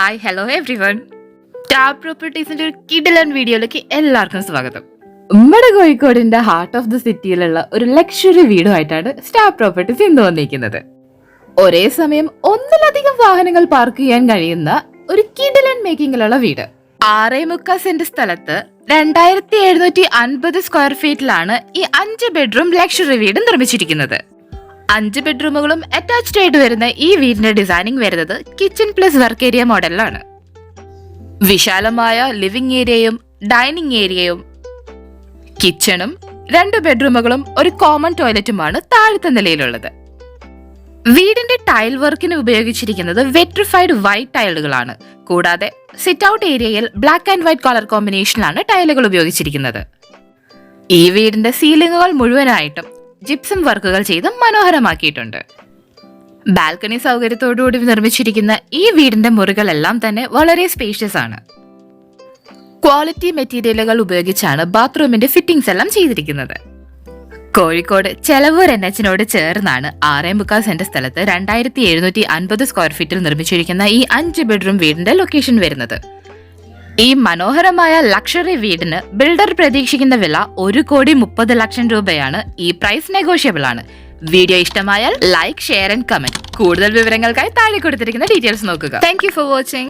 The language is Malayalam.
Hi hello everyone. Star പ്രോപ്പർട്ടീസിന്റെ ഒരു കിടിലൻ വീഡിയോയിലേക്ക് എല്ലാവർക്കും സ്വാഗതം. നമ്മുടെ കോഴിക്കോടിന്റെ ഹാർട്ട് ഓഫ് ദ സിറ്റിയിലുള്ള ഒരു ലക്ഷറി വീടുമായിട്ടാണ് സ്റ്റാർ പ്രോപ്പർട്ടീസ് ഇന്ന് വന്നിരിക്കുന്നത്. ഒരേ സമയം ഒന്നിലധികം വാഹനങ്ങൾ പാർക്ക് ചെയ്യാൻ കഴിയുന്ന ഒരു കിടിലൻ മേക്കിങ്ങിലുള്ള വീട്. 6.3 സെന്റ് സ്ഥലത്ത് 2750 സ്ക്വയർ ഫീറ്റിലാണ് ഈ 5 ബെഡ്റൂം ലക്ഷറി വീട് നിർമ്മിച്ചിരിക്കുന്നത്. 5 ബെഡ്റൂമുകളും അറ്റാച്ച്ഡ് ആയിട്ട് വരുന്ന ഈ വീടിന്റെ ഡിസൈനിങ് വരുന്നത് കിച്ചൺ പ്ലസ് വർക്ക് ഏരിയ മോഡലിലാണ്. വിശാലമായ ലിവിംഗ് ഏരിയയും ഡൈനിങ് ഏരിയയും കിച്ചണും 2 ബെഡ്റൂമുകളും ഒരു കോമൺ ടോയ്ലറ്റുമാണ് താഴത്തെ നിലയിലുള്ളത്. വീടിന്റെ ടൈൽ വർക്കിന് ഉപയോഗിച്ചിരിക്കുന്നത് വെട്രിഫൈഡ് വൈറ്റ് ടൈലുകളാണ്. കൂടാതെ സിറ്റ് ഔട്ട് ഏരിയയിൽ ബ്ലാക്ക് ആൻഡ് വൈറ്റ് കളർ കോമ്പിനേഷനിലാണ് ടൈലുകൾ ഉപയോഗിച്ചിരിക്കുന്നത്. ഈ വീടിന്റെ സീലിംഗുകൾ മുഴുവനായിട്ടും ജിപ്സം വർക്കുകൾ ചെയ്ത് മനോഹരമാക്കിയിട്ടുണ്ട്. ബാൽക്കണി സൗകര്യത്തോടുകൂടി നിർമ്മിച്ചിരിക്കുന്ന ഈ വീടിന്റെ മുറികളെല്ലാം തന്നെ വളരെ സ്പേഷ്യസ് ആണ്. ക്വാളിറ്റി മെറ്റീരിയലുകൾ ഉപയോഗിച്ചാണ് ബാത്റൂമിന്റെ ഫിറ്റിംഗ്സ് എല്ലാം ചെയ്തിരിക്കുന്നത്. കോഴിക്കോട് ചെലവൂർ NH ചേർന്നാണ് 6.3 സെന്റ് സ്ഥലത്ത് 2750 സ്ക്വയർ ഫീറ്റിൽ നിർമ്മിച്ചിരിക്കുന്ന ഈ 5 ബെഡ്റൂം വീടിന്റെ ലൊക്കേഷൻ വരുന്നത്. ഈ മനോഹരമായ ലക്ഷറി വീടിന് ബിൽഡർ പ്രതീക്ഷിക്കുന്ന വില 1,30,00,000 രൂപയാണ്. ഈ പ്രൈസ് നെഗോഷ്യബിൾ ആണ്. വീഡിയോ ഇഷ്ടമായാൽ ലൈക്ക്, ഷെയർ ആൻഡ് കമന്റ്. കൂടുതൽ വിവരങ്ങൾക്കായി താഴെ കൊടുത്തിരിക്കുന്ന ഡീറ്റെയിൽസ് നോക്കുക. Thank you for watching.